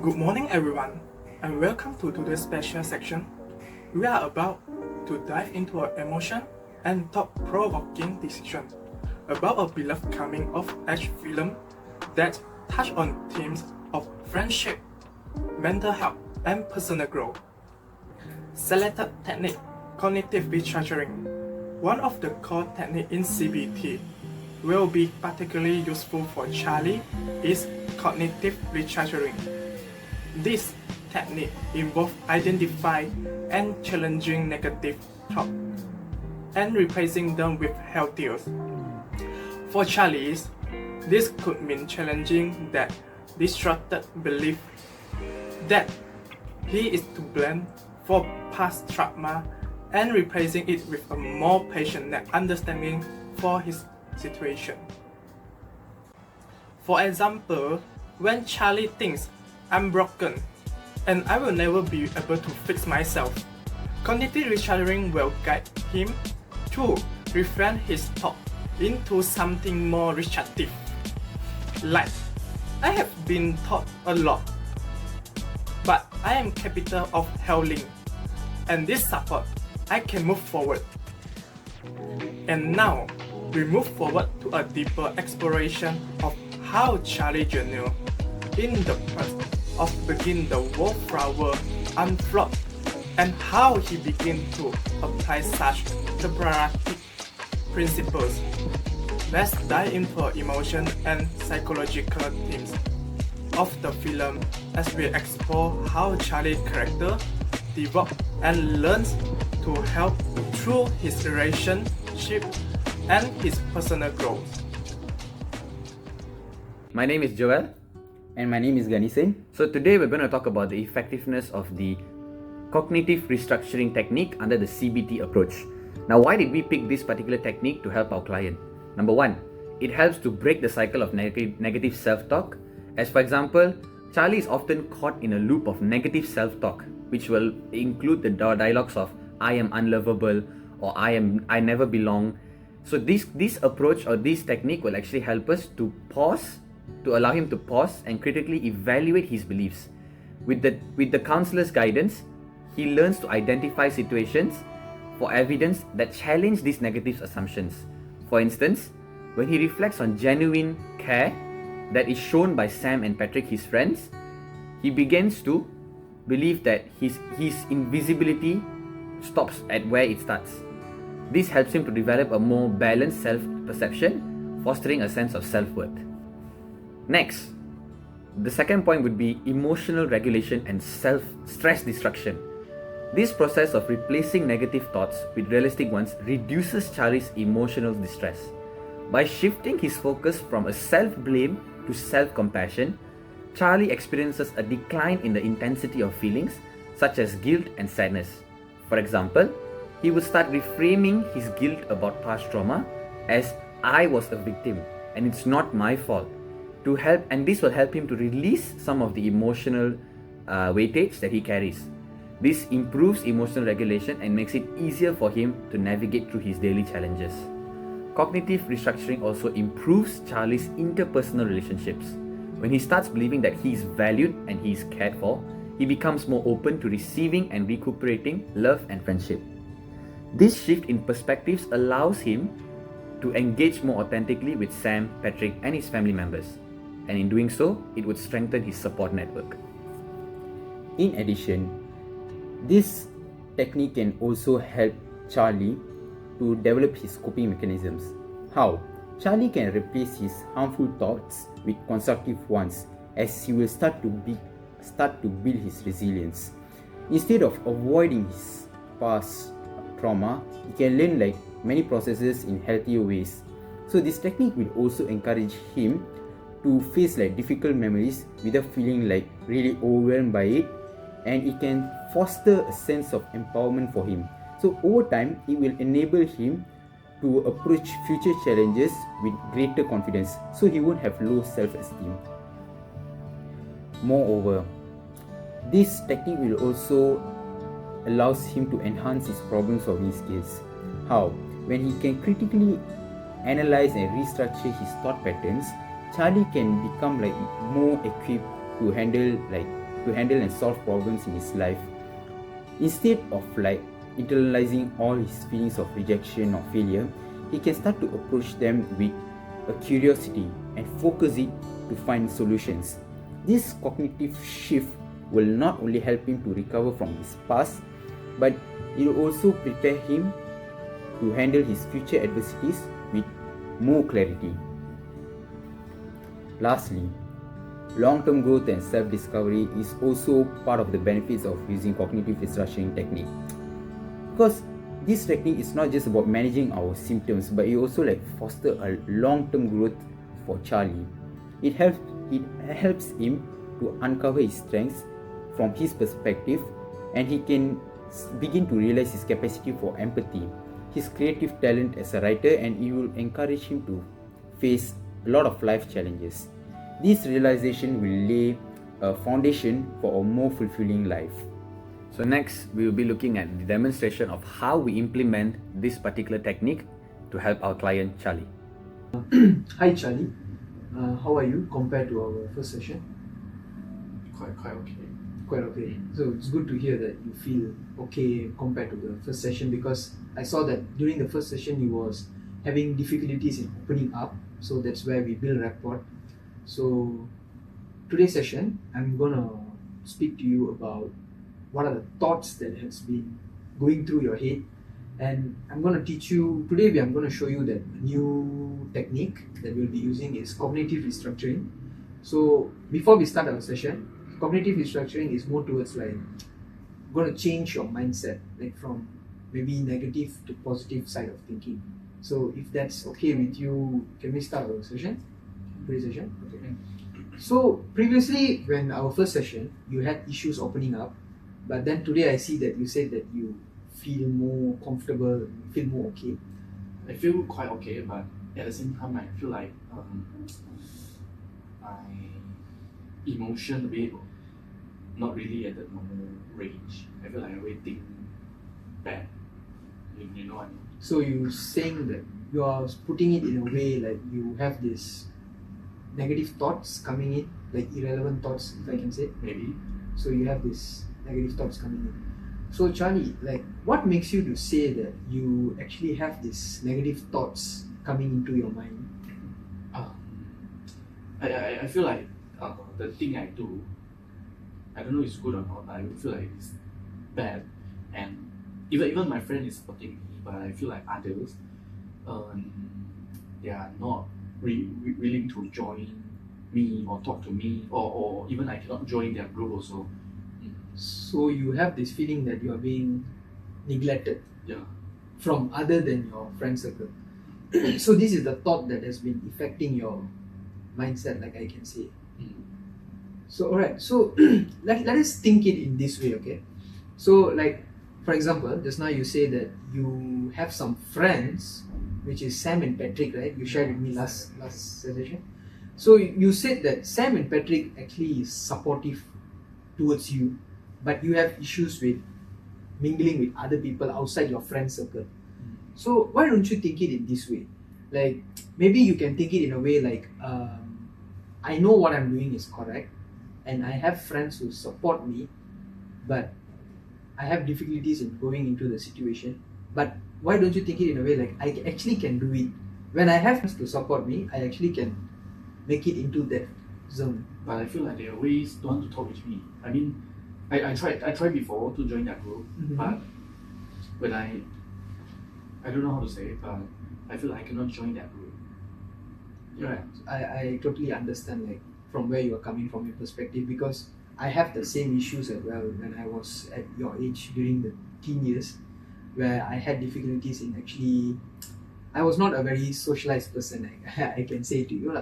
Good morning, everyone, and welcome to today's special section. We are about to dive into an emotion and thought-provoking decision about a beloved coming-of-age film that touch on themes of friendship, mental health, and personal growth. Selected technique: cognitive restructuring. One of the core techniques in CBT will be particularly useful for Charlie is cognitive restructuring. This technique involves identifying and challenging negative thoughts and replacing them with healthier. For Charlie, this could mean challenging that distorted belief that he is to blame for past trauma and replacing it with a more patient understanding for his situation. For example, when Charlie thinks, "I'm broken and I will never be able to fix myself," cognitive restructuring will guide him to reframe his thought into something more restrictive. Like, "I have been taught a lot, but I am capable of healing, and this support, I can move forward." And now, we move forward to a deeper exploration of how Charlie journeyed in the past of begin the wallflower unfold and how he began to apply such therapeutic principles. Let's dive into emotion and psychological themes of the film as we explore how Charlie's character develops and learns to help through his relationship and his personal growth. My name is Joel. And my name is Ganesan. So today we're going to talk about the effectiveness of the cognitive restructuring technique under the CBT approach. Now, why did we pick this particular technique to help our client? Number one, it helps to break the cycle of negative self-talk. As for example, Charlie is often caught in a loop of negative self-talk, which will include the dialogues of "I am unlovable" or "I never belong." So this approach or this technique will actually help us to allow him to pause and critically evaluate his beliefs. With the counselor's guidance, he learns to identify situations for evidence that challenge these negative assumptions. For instance, when he reflects on genuine care that is shown by Sam and Patrick, his friends, he begins to believe that his invisibility stops at where it starts. This helps him to develop a more balanced self-perception, fostering a sense of self-worth. Next, the second point would be emotional regulation and stress destruction. This process of replacing negative thoughts with realistic ones reduces Charlie's emotional distress. By shifting his focus from a self-blame to self-compassion, Charlie experiences a decline in the intensity of feelings such as guilt and sadness. For example, he would start reframing his guilt about past trauma as "I was a victim and it's not my fault," and this will help him to release some of the emotional weightage that he carries. This improves emotional regulation and makes it easier for him to navigate through his daily challenges. Cognitive restructuring also improves Charlie's interpersonal relationships. When he starts believing that he is valued and he is cared for, he becomes more open to receiving and recuperating love and friendship. This shift in perspectives allows him to engage more authentically with Sam, Patrick, and his family members. And in doing so, it would strengthen his support network. In addition, this technique can also help Charlie to develop his coping mechanisms. How? Charlie can replace his harmful thoughts with constructive ones as he will start to build his resilience. Instead of avoiding his past trauma, he can learn many processes in healthier ways. So this technique will also encourage him to face difficult memories without feeling really overwhelmed by it, and it can foster a sense of empowerment for him. So over time, it will enable him to approach future challenges with greater confidence, so he won't have low self-esteem. Moreover, this technique will also allows him to enhance his problem-solving skills. How? When he can critically analyze and restructure his thought patterns, Charlie can become more equipped to handle to handle and solve problems in his life. Instead of internalizing all his feelings of rejection or failure, he can start to approach them with a curiosity and focus it to find solutions. This cognitive shift will not only help him to recover from his past, but it will also prepare him to handle his future adversities with more clarity. Lastly, long-term growth and self-discovery is also part of the benefits of using cognitive restructuring technique. Because this technique is not just about managing our symptoms, but it also foster a long-term growth for Charlie. It helps him to uncover his strengths from his perspective, and he can begin to realize his capacity for empathy, his creative talent as a writer, and it will encourage him to face a lot of life challenges. This realization will lay a foundation for a more fulfilling life. So next, we will be looking at the demonstration of how we implement this particular technique to help our client Charlie. Hi Charlie, how are you compared to our first session? Quite okay. Quite okay. So it's good to hear that you feel okay compared to the first session, because I saw that during the first session you was having difficulties in opening up. So that's where we build rapport. So today's session, I'm gonna speak to you about what are the thoughts that has been going through your head, and I'm gonna teach you today. I'm gonna show you that a new technique that we'll be using is cognitive restructuring. So before we start our session, cognitive restructuring is more towards gonna change your mindset, from maybe negative to positive side of thinking. So if that's okay with you, can we start our session? Today's session? Okay. So previously, when our first session, you had issues opening up, but then today I see that you said that you feel more comfortable, you feel more okay. I feel quite okay, but at the same time, I feel like my emotion a bit not really at the normal range. I feel like I'm waiting bad. You know what I mean? So you're saying that you are putting it in a way like you have this negative thoughts coming in, like irrelevant thoughts, if I can say. Maybe. So you have this negative thoughts coming in. So Charlie, what makes you to say that you actually have these negative thoughts coming into your mind? I feel like the thing I do, I don't know if it's good or not, but I feel like it's bad, and even my friend is supporting me, but I feel like others, they are not willing to join me or talk to me, or even I cannot join their group also. So you have this feeling that you are being neglected, Yeah. from other than your friend circle. So this is the thought that has been affecting your mindset, like I can say. So alright, so let us think it in this way, okay? So for example, just now you say that you have some friends, which is Sam and Patrick, right? You shared with me last session. So you said that Sam and Patrick actually is supportive towards you, but you have issues with mingling with other people outside your friend circle. So why don't you think it in this way? Maybe you can think it in a way I know what I'm doing is correct, and I have friends who support me, but I have difficulties in going into the situation. But why don't you think it in a way I actually can do it? When I have friends to support me, I actually can make it into that zone. But I feel like they always don't want to talk with me. I mean, I tried before to join that group, but when I don't know how to say it, but I feel like I cannot join that group. Right. I totally understand from where you are coming from, your perspective, because I have the same issues as well when I was at your age during the teen years, where I had difficulties in I was not a very socialized person, I can say to you,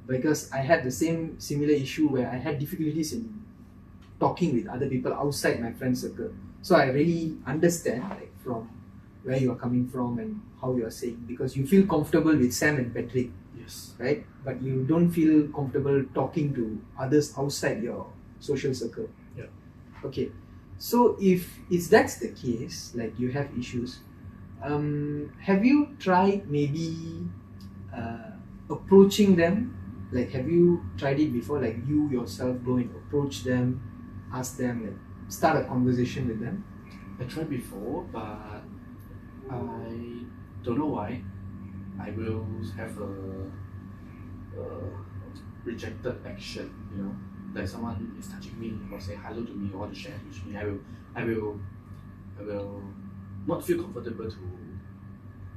because I had the similar issue where I had difficulties in talking with other people outside my friend circle. So I really understand from where you are coming from and how you are saying, because you feel comfortable with Sam and Patrick, Yes. right? But you don't feel comfortable talking to others outside your social circle. Yeah. Okay. So if that's the case, you have issues, have you tried maybe approaching them? Have you tried it before? You yourself go and approach them ask them, like start a conversation with them? I tried before, but I don't know why. I will have a rejected action, you know, like someone is touching me or say hello to me or want to share with me. I will not feel comfortable to.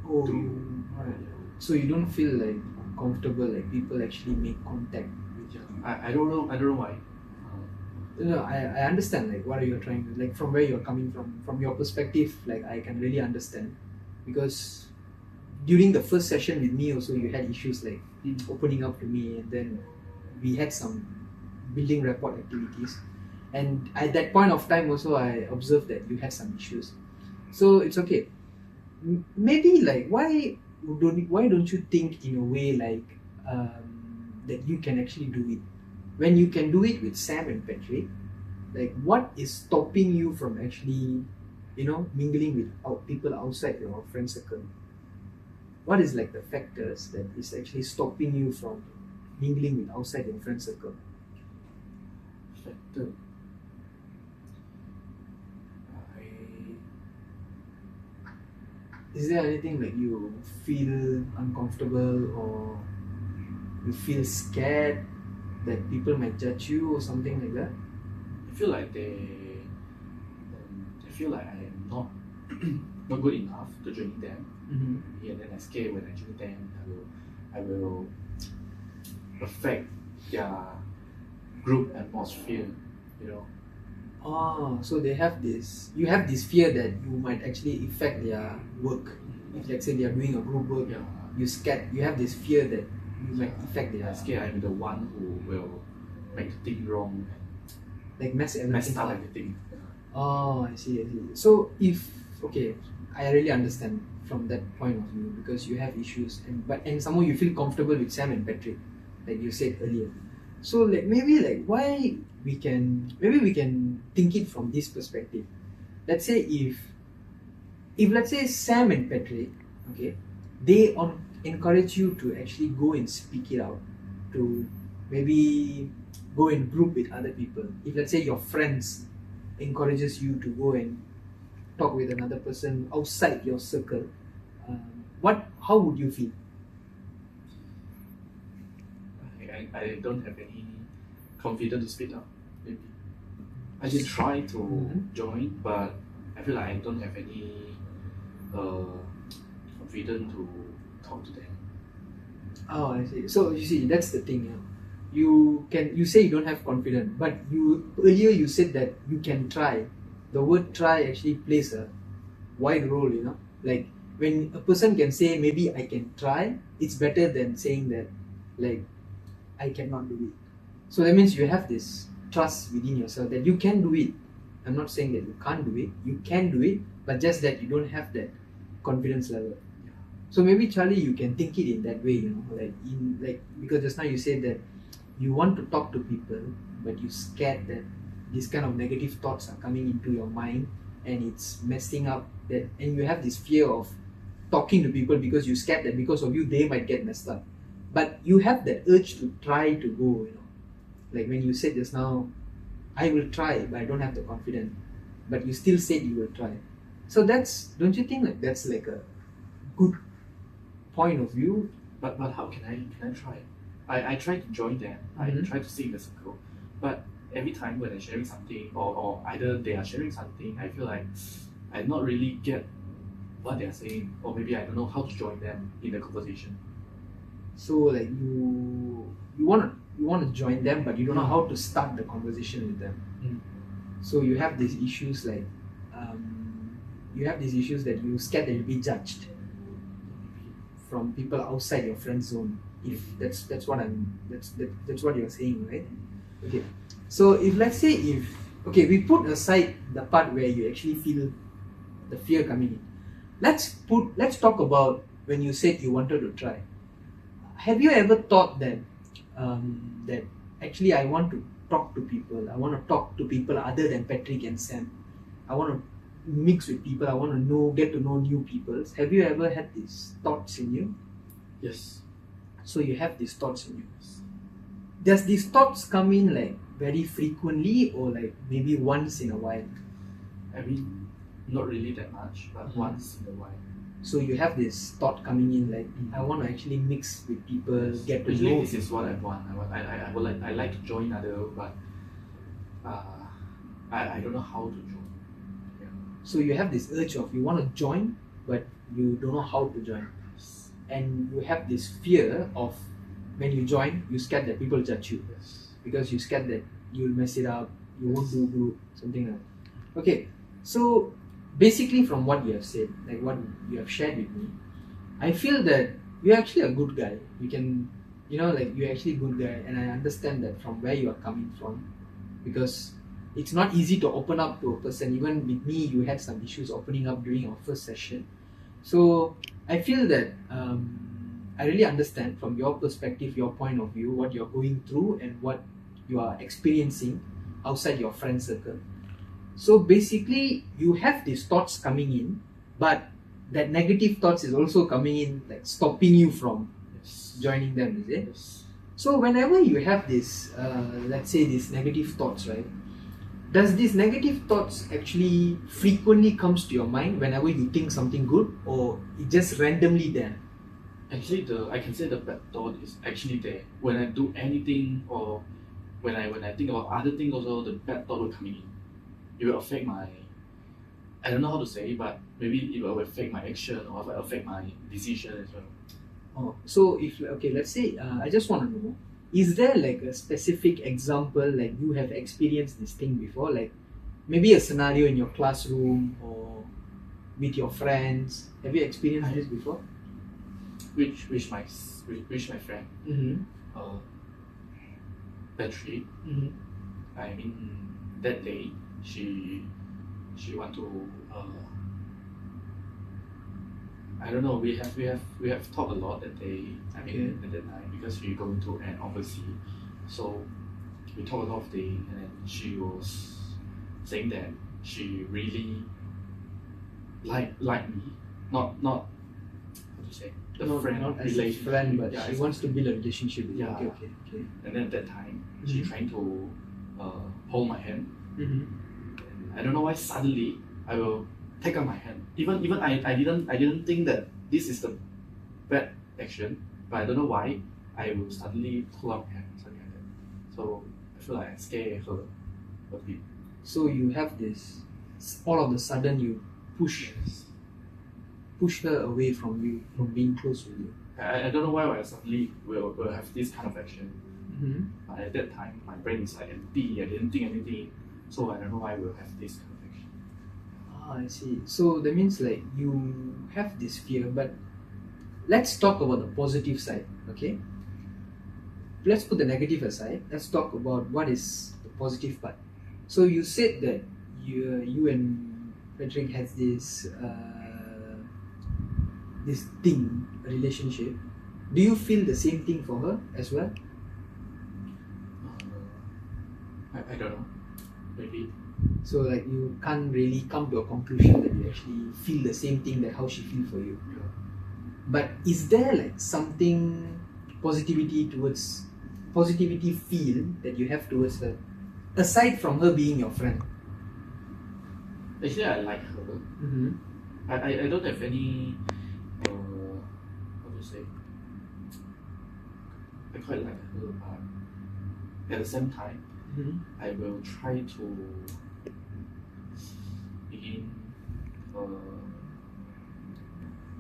Oh, To- alright. So you don't feel like comfortable, like people actually make contact with you? I don't know. I don't know why. No, I understand like what are you trying to, like from where you're coming from your perspective, like I can really understand, because during the first session with me also you had issues like opening up to me, and then we had some building rapport activities, and at that point of time also I observed that you had some issues, so it's okay. Maybe like why don't you think in a way like that you can actually do it when you can do it with Sam and Patrick? Like what is stopping you from actually, you know, mingling with people outside your friend circle? What is like the factors that is actually stopping you from mingling with outside your friend circle? Factor. Is there anything like you feel uncomfortable or you feel scared that people might judge you or something like that? I feel like they feel like I am not not good enough to join them. Mm-hmm. And then I scared when I join them, I will affect their group atmosphere, you know. Oh, so they have this. You have this fear that you might actually affect their work. If let's say they are doing a group work, Yeah, you scared. You have this fear that you might affect I their, scared I'm the one who will make the thing wrong like mess and everything mess up up. everything. Oh, I see. So if okay, I really understand from that point of view, because you have issues, and somehow you feel comfortable with Sam and Patrick, like you said earlier. So like maybe like we can think it from this perspective. Let's say if let's say Sam and Patrick, okay, they encourage you to actually go and speak it out, to maybe go and group with other people. If let's say your friends encourages you to go and talk with another person outside your circle, how would you feel? I don't have any confidence to speak up. Maybe I just try to join, but I feel like I don't have any confidence to talk to them. Oh, I see. So you see, that's the thing. Yeah. You say you don't have confidence, but you earlier you said that you can try. The word try actually plays a wide role. You know, like when a person can say maybe I can try, it's better than saying that like I cannot do it. So that means you have this trust within yourself that you can do it. I'm not saying that you can't do it. You can do it, but just that you don't have that confidence level. So maybe Charlie, you can think it in that way, you know, like because just now you said that you want to talk to people, but you're scared that these kind of negative thoughts are coming into your mind and it's messing up that, and you have this fear of talking to people because you're scared that because of you they might get messed up. But you have that urge to try to go, you know, like when you said just now, I will try, but I don't have the confidence. But you still said you will try. So don't you think like that's like a good point of view? But how can I try? I try to join them. I try to sit in the circle, but every time when I'm sharing something or either they are sharing something, I feel like I not really get what they are saying, or maybe I don't know how to join them in the conversation. So like you want to join them, but you don't know how to start the conversation with them. So you have these issues like that you're scared that you'll be judged from people outside your friend zone. If that's what you're saying, right? Okay. So if let's say we put aside the part where you actually feel the fear coming in. Let's talk about when you said you wanted to try. Have you ever thought that that actually I want to talk to people. I want to talk to people other than Patrick and Sam. I want to mix with people. I want to get to know new people. Have you ever had these thoughts in you? Yes. So you have these thoughts in you. Does these thoughts come in like very frequently or like maybe once in a while? I mean, not really that much, but once in a while. So you have this thought coming in like I want to actually mix with people, get to Usually know. this is what I want. I like to join other, but I don't know how to join. Yeah. So you have this urge of you want to join, but you don't know how to join, and you have this fear of when you join, you scared that people judge you Yes. because you scared that you'll mess it up, you won't do good, something like that. Okay, so basically from what you have said, like what you have shared with me, I feel that you're actually a good guy. You can, like you're actually a good guy, and I understand that from where you are coming from, because it's not easy to open up to a person. Even with me, you had some issues opening up during our first session. So I feel that I really understand from your perspective, your point of view, what you're going through and what you are experiencing outside your friend circle. So basically, you have these thoughts coming in, but that negative thoughts is also coming in, like stopping you from Yes. joining them, is it? Yes. So whenever you have this, let's say these negative thoughts, right? Does these negative thoughts actually frequently comes to your mind whenever you think something good, or it just randomly there? Actually, I can say the bad thought is actually there. When I do anything or when I think about other things also, the bad thought will come in. It will affect my, I don't know how to say, but maybe it will affect my action or it will affect my decision as well. Oh, so if okay, let's say I just want to know, is there like a specific example like you have experienced this thing before, like maybe a scenario in your classroom or with your friends? Have you experienced this before? Which my friend, Mm-hmm. Patrick, Mm-hmm. I mean that day she want to I don't know, we have talked a lot that day. I mean at that night because we going to an overseas. So we talked a lot of things and then she was saying that she really like me. Not how to say the friend not as a relationship. friend, but Yeah, she as wants to build a relationship with you. Yeah. Okay. and then at that time she Mhm. trying to hold my hand. Mm-hmm. I don't know why suddenly I will take out my hand. Even I didn't think that this is the bad action, but I don't know why I will suddenly pull out my hand, something like that. So I feel like I scare her a bit. So you have this, all of a sudden you push her away from you, from being close with you. I don't know why I suddenly will have this kind of action. Mm-hmm. But at that time my brain is like empty. I didn't think anything. So I don't know why we'll have this kind of action. I see. So that means like you have this fear, but let's talk about the positive side, okay? Let's put the negative aside. Let's talk about what is the positive part. So you said that you and Patrick has this this thing, a relationship. Do you feel the same thing for her as well? I don't know. Maybe. So like you can't really come to a conclusion that you actually feel the same thing that how she feels for you. Yeah. But is there like something positivity feel that you have towards her, aside from her being your friend? Actually, I like her. Mm-hmm. I don't have any how to say. I quite like her, but at the same time, Mm-hmm. I will try to begin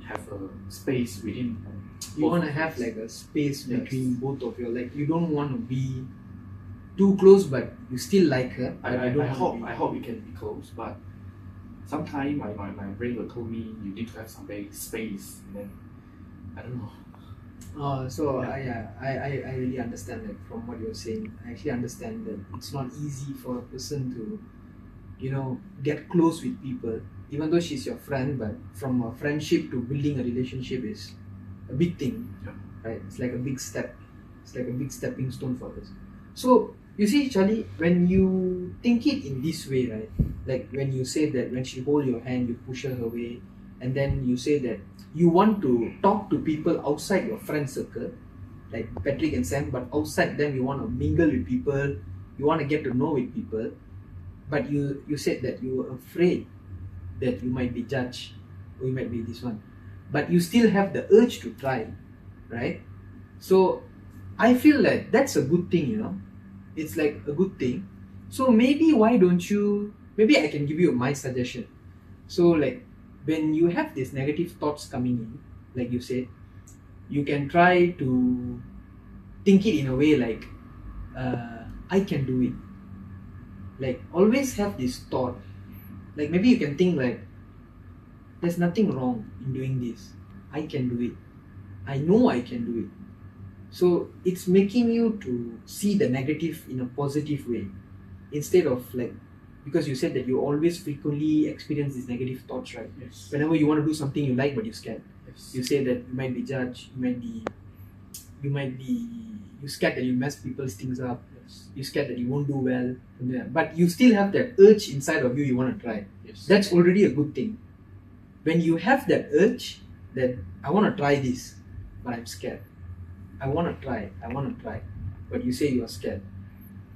have a space within. You both want to of have us. like a space Yes. between both of you. Like you don't want to be too close, but you still like her. But you don't want to I hope we can be close, but sometimes my brain will tell me you need to have some space, and then I don't know. So Yeah. I really understand that from what you're saying. I actually understand that it's not easy for a person to, get close with people, even though she's your friend. But from a friendship to building a relationship is a big thing, Yeah. right? It's like a big step. It's like a big stepping stone for us. So you see, Charlie, when you think it in this way, right? Like when you say that when she hold your hand, you push her away, and then you say that you want to talk to people outside your friend circle, like Patrick and Sam, but outside them you want to mingle with people, you want to get to know with people, but you said that you were afraid that you might be judged or you might be this one, but you still have the urge to try, right? So I feel like that's a good thing, it's like a good thing. So maybe why don't you, maybe I can give you my suggestion. So like when you have these negative thoughts coming in, like you said, you can try to think it in a way like I can do it. Like always have this thought, like maybe you can think like there's nothing wrong in doing this, I can do it, I know I can do it. So it's making you to see the negative in a positive way, instead of like, because you said that you always frequently experience these negative thoughts, right? Yes. Whenever you want to do something you like but you're scared, Yes. you say that you might be judged, you're scared that you mess people's things up, Yes. you're scared that you won't do well, but you still have that urge inside of you, you want to try. Yes. That's already a good thing. When you have that urge that I want to try this, but I'm scared, I want to try, but you say you are scared.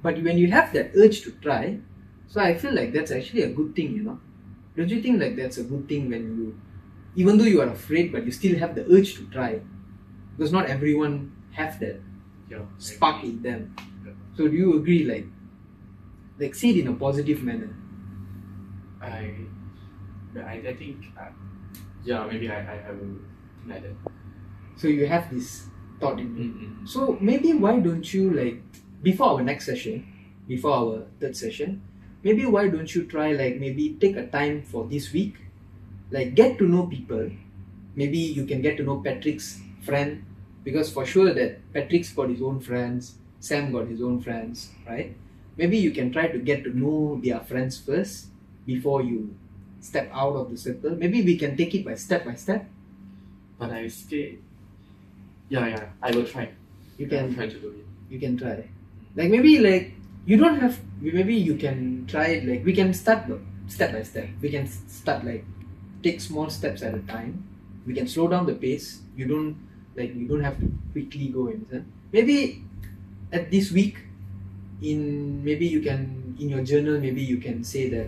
But when you have that urge to try, so I feel like that's actually a good thing, Don't you think like that's a good thing when you, even though you are afraid, but you still have the urge to try? Because not everyone have that Yeah. spark in them. Yeah. So do you agree, like see it in a positive manner? I think yeah, maybe I will think like that. So you have this thought in you. Mm-hmm. So maybe why don't you, like before our next session, before our third session, maybe why don't you try, like maybe take a time for this week, like get to know people. Maybe you can get to know Patrick's friend, because for sure that Patrick's got his own friends, Sam got his own friends, right? Maybe you can try to get to know their friends first before you step out of the circle. Maybe we can take it by step, But I scared. Yeah, I will try. you I will can try to do it. you can try. Like maybe like you don't have, maybe you can try it, like we can start step by step. We can start like take small steps at a time. We can slow down the pace. You don't have to quickly go in. Maybe at this week, maybe you can, in your journal, maybe you can say that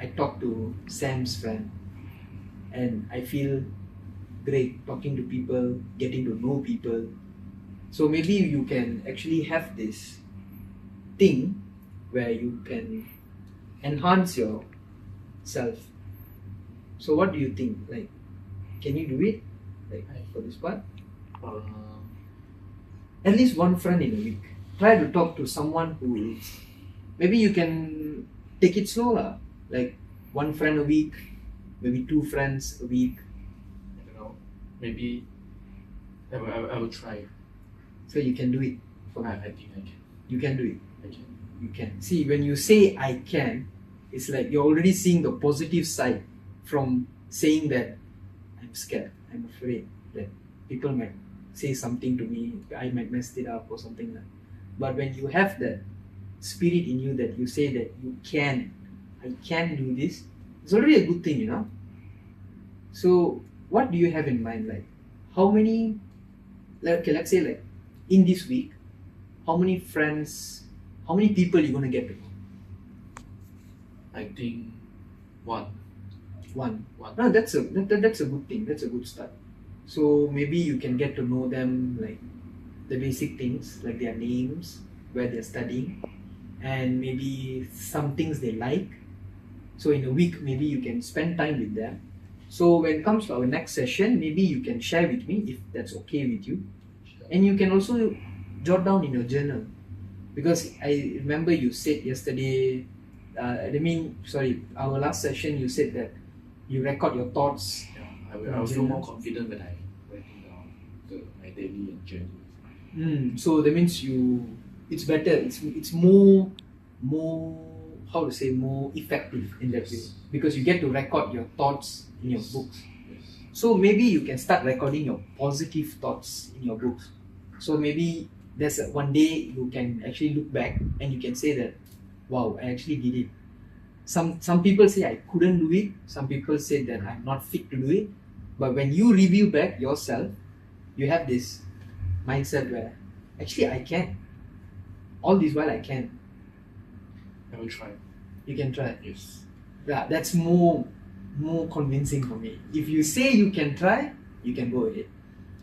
I talked to Sam's friend and I feel great talking to people, getting to know people. So maybe you can actually have this thing where you can enhance yourself. So what do you think? Like, can you do it? Like for this part? At least one friend in a week. Try to talk to someone who is, maybe you can take it slow lah. Like one friend a week, maybe 2 friends a week. I don't know. Maybe I will try. So you can do it. I think I can. You can do it. I can. You can. See, when you say I can, it's like you're already seeing the positive side from saying that I'm scared, I'm afraid that people might say something to me, I might mess it up or something like that. But when you have that spirit in you that you say that I can do this, it's already a good thing, So what do you have in mind? Like how many, okay, let's say like in this week, how many friends, how many people you're gonna get to know? I think one. One. One. No, that's a good thing. That's a good start. So maybe you can get to know them, like the basic things, like their names, where they're studying, and maybe some things they like. So in a week, maybe you can spend time with them. So when it comes to our next session, maybe you can share with me if that's okay with you. And you can also jot down in your journal, because I remember you said yesterday, our last session, you said that you record your thoughts. Yeah, I will feel more confident when I write down my daily journey. So that means it's better. It's more how to say, more effective in that way, because you get to record your thoughts in your books. Yes. So maybe you can start recording your positive thoughts in your books. So maybe there's one day you can actually look back and you can say that, wow, I actually did it. Some people say I couldn't do it. Some people say that I'm not fit to do it. But when you review back yourself, you have this mindset where actually I can. All this while I can. I will try. You can try. Yes. Yeah, that's more convincing for me. If you say you can try, you can go ahead.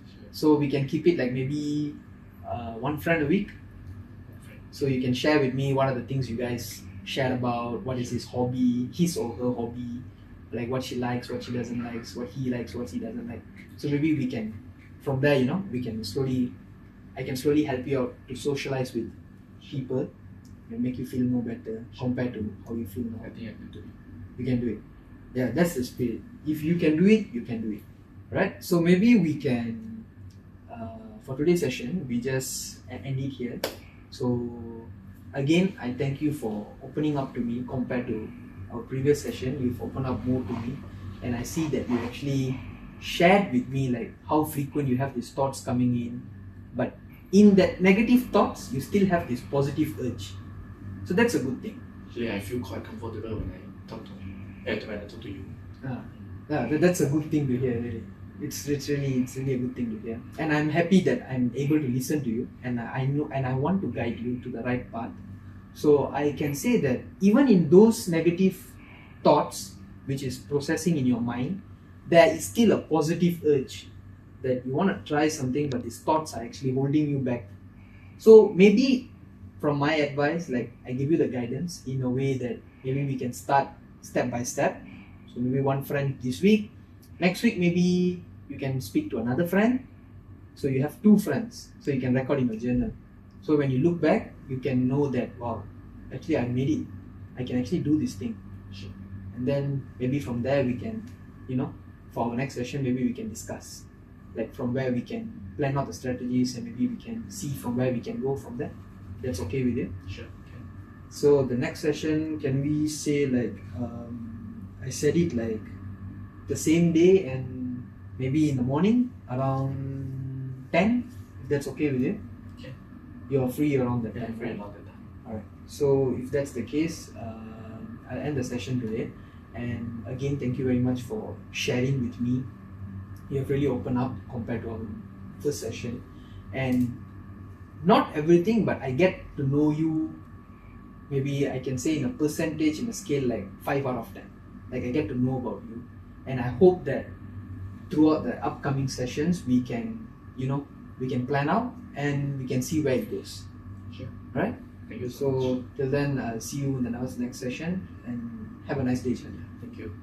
Sure. So we can keep it like maybe one friend a week. So you can share with me what are the things you guys shared about, what is his hobby, his or her hobby, like what she likes, what she doesn't like, what he likes, what he doesn't like. So maybe we can, from there, we can I can slowly help you out to socialize with people and make you feel more better compared to how you feel now. I think I can do it. You can do it. Yeah, that's the spirit. If you can do it, you can do it. Right? So maybe we can, for today's session, we just end it here. So again, I thank you for opening up to me compared to our previous session. You've opened up more to me, and I see that you actually shared with me like how frequent you have these thoughts coming in, but in that negative thoughts, you still have this positive urge. So that's a good thing. Actually, I feel quite comfortable when I talk to you. Yeah, that's a good thing to hear. Really, it's really a good thing to hear. And I'm happy that I'm able to listen to you, and I know and I want to guide you to the right path. So I can say that even in those negative thoughts, which is processing in your mind, there is still a positive urge that you want to try something, but these thoughts are actually holding you back. So maybe from my advice, like I give you the guidance in a way that maybe we can start step by step. So maybe one friend this week, next week maybe you can speak to another friend. So you have two friends, so you can record in your journal. So when you look back, you can know that, wow, actually I made it. I can actually do this thing. Sure. And then maybe from there we can, for our next session, maybe we can discuss. Like from where we can plan out the strategies, and maybe we can see from where we can go from there. That's okay with you? Sure. Okay. So the next session, can we say like, I said it like the same day and maybe in the morning around 10, if that's okay with you? Okay. You're free around that Yeah, time, very right? long that time. Alright, so if that's the case, I'll end the session today. And again, thank you very much for sharing with me. You have really opened up compared to our first session. And not everything, but I get to know you, maybe I can say in a percentage, in a scale like 5 out of 10. Like I get to know about you. And I hope that throughout the upcoming sessions, we can, we can plan out and we can see where it goes. Sure. Alright? Thank you so much. So till then, I'll see you in the next session, and have a nice day, Chandra. Thank you.